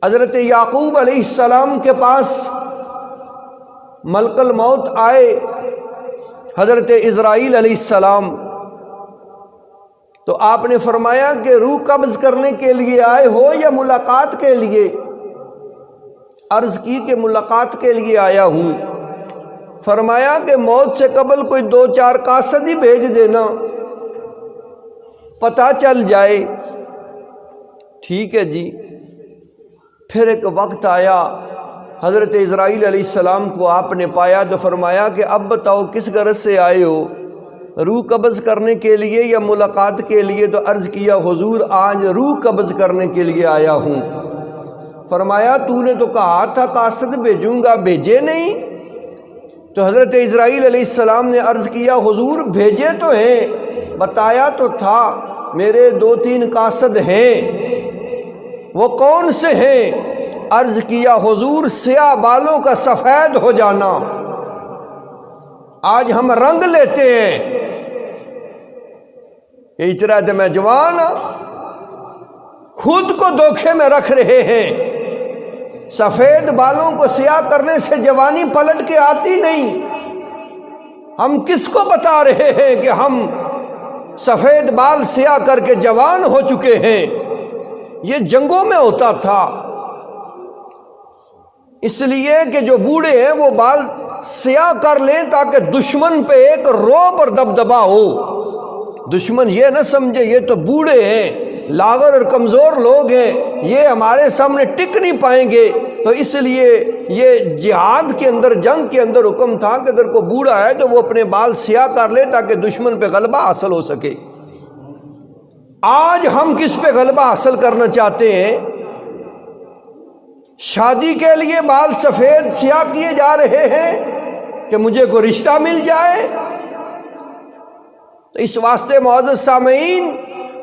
حضرت یعقوب علیہ السلام کے پاس ملک الموت آئے حضرت اسرائیل علیہ السلام، تو آپ نے فرمایا کہ روح قبض کرنے کے لیے آئے ہو یا ملاقات کے لیے؟ عرض کی کہ ملاقات کے لیے آیا ہوں۔ فرمایا کہ موت سے قبل کوئی 2-4 قاصد ہی بھیج دینا، پتہ چل جائے۔ ٹھیک ہے جی۔ پھر ایک وقت آیا، حضرت اسرائیل علیہ السلام کو آپ نے پایا تو فرمایا کہ اب بتاؤ کس غرض سے آئے ہو، روح قبض کرنے کے لیے یا ملاقات کے لیے؟ تو عرض کیا حضور آج روح قبض کرنے کے لیے آیا ہوں۔ فرمایا تو نے تو کہا تھا قاصد بھیجوں گا، بھیجے نہیں؟ تو حضرت اسرائیل علیہ السلام نے عرض کیا حضور بھیجے تو ہیں، بتایا تو تھا میرے 2-3 قاصد ہیں، وہ کون سے ہیں؟ عرض کیا حضور سیاہ بالوں کا سفید ہو جانا، آج ہم رنگ لیتے ہیں۔ یہ طرح تو میں جوان خود کو دھوکے میں رکھ رہے ہیں، سفید بالوں کو سیاہ کرنے سے جوانی پلٹ کے آتی نہیں۔ ہم کس کو بتا رہے ہیں کہ ہم سفید بال سیاہ کر کے جوان ہو چکے ہیں؟ یہ جنگوں میں ہوتا تھا، اس لیے کہ جو بوڑھے ہیں وہ بال سیاہ کر لیں تاکہ دشمن پہ ایک رعب اور دبدبا ہو، دشمن یہ نہ سمجھے یہ تو بوڑھے ہیں، لاغر اور کمزور لوگ ہیں، یہ ہمارے سامنے ٹک نہیں پائیں گے۔ تو اس لیے یہ جہاد کے اندر، جنگ کے اندر حکم تھا کہ اگر کوئی بوڑھا ہے تو وہ اپنے بال سیاہ کر لے تاکہ دشمن پہ غلبہ حاصل ہو سکے۔ آج ہم کس پہ غلبہ حاصل کرنا چاہتے ہیں؟ شادی کے لیے بال سفید سیاہ کیے جا رہے ہیں کہ مجھے کوئی رشتہ مل جائے۔ تو اس واسطے معزز سامعین،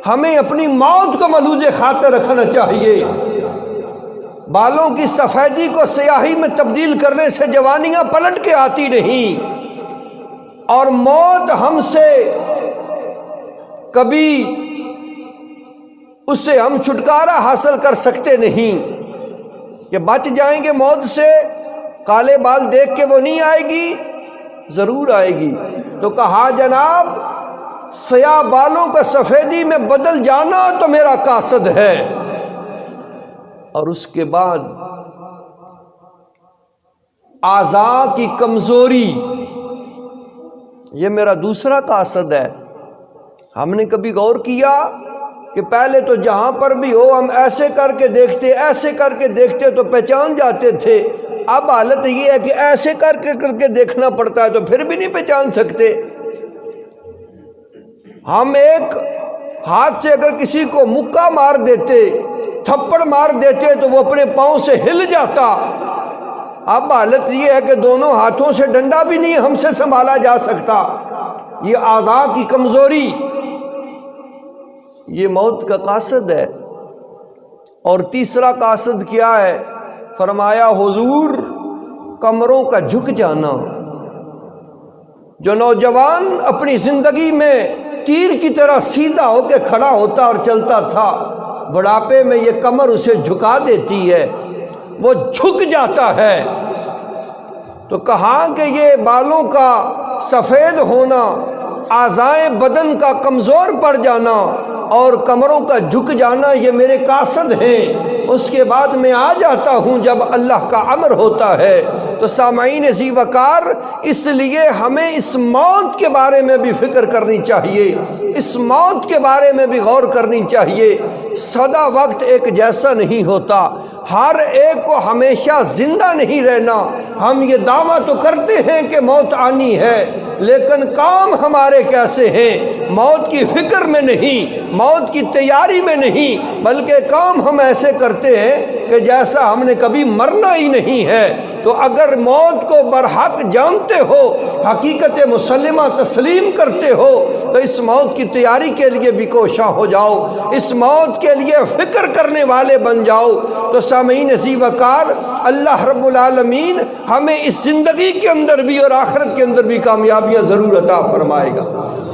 ہمیں اپنی موت کو ملوذ خاطر رکھنا چاہیے۔ بالوں کی سفیدی کو سیاہی میں تبدیل کرنے سے جوانیاں پلٹ کے آتی نہیں، اور موت ہم سے کبھی اس سے ہم چھٹکارا حاصل کر سکتے نہیں کہ بچ جائیں گے موت سے۔ کالے بال دیکھ کے وہ نہیں آئے گی، ضرور آئے گی۔ تو کہا جناب سیاہ بالوں کا سفیدی میں بدل جانا تو میرا قاصد ہے، اور اس کے بعد اعضاء کی کمزوری، یہ میرا دوسرا قاصد ہے۔ ہم نے کبھی غور کیا کہ پہلے تو جہاں پر بھی ہو ہم ایسے کر کے دیکھتے، ایسے کر کے دیکھتے تو پہچان جاتے تھے، اب حالت یہ ہے کہ ایسے کر کے دیکھنا پڑتا ہے تو پھر بھی نہیں پہچان سکتے۔ ہم ایک ہاتھ سے اگر کسی کو مکہ مار دیتے، تھپڑ مار دیتے تو وہ اپنے پاؤں سے ہل جاتا، اب حالت یہ ہے کہ دونوں ہاتھوں سے ڈنڈا بھی نہیں ہم سے سنبھالا جا سکتا۔ یہ اعضاء کی کمزوری، یہ موت کا قاصد ہے۔ اور تیسرا قاصد کیا ہے؟ فرمایا حضور کمروں کا جھک جانا۔ جو نوجوان اپنی زندگی میں تیر کی طرح سیدھا ہو کے کھڑا ہوتا اور چلتا تھا، بڑھاپے میں یہ کمر اسے جھکا دیتی ہے، وہ جھک جاتا ہے۔ تو کہا کہ یہ بالوں کا سفید ہونا، اعضائے بدن کا کمزور پڑ جانا اور کمروں کا جھک جانا یہ میرے قاصد ہیں۔ اس کے بعد میں آ جاتا ہوں جب اللہ کا امر ہوتا ہے۔ تو سامعین ذی وقار، اس لیے ہمیں اس موت کے بارے میں بھی فکر کرنی چاہیے، اس موت کے بارے میں بھی غور کرنی چاہیے۔ سدا وقت ایک جیسا نہیں ہوتا، ہر ایک کو ہمیشہ زندہ نہیں رہنا۔ ہم یہ دعویٰ تو کرتے ہیں کہ موت آنی ہے، لیکن کام ہمارے کیسے ہیں؟ موت کی فکر میں نہیں، موت کی تیاری میں نہیں، بلکہ کام ہم ایسے کرتے ہیں کہ جیسا ہم نے کبھی مرنا ہی نہیں ہے۔ تو اگر موت کو برحق جانتے ہو، حقیقت مسلمہ تسلیم کرتے ہو، تو اس موت کی تیاری کے لیے بھی کوشاں ہو جاؤ، اس موت کے لیے فکر کرنے والے بن جاؤ۔ تو سامعین ذی وقار، اللہ رب العالمین ہمیں اس زندگی کے اندر بھی اور آخرت کے اندر بھی کامیابیاں ضرور عطا فرمائے گا۔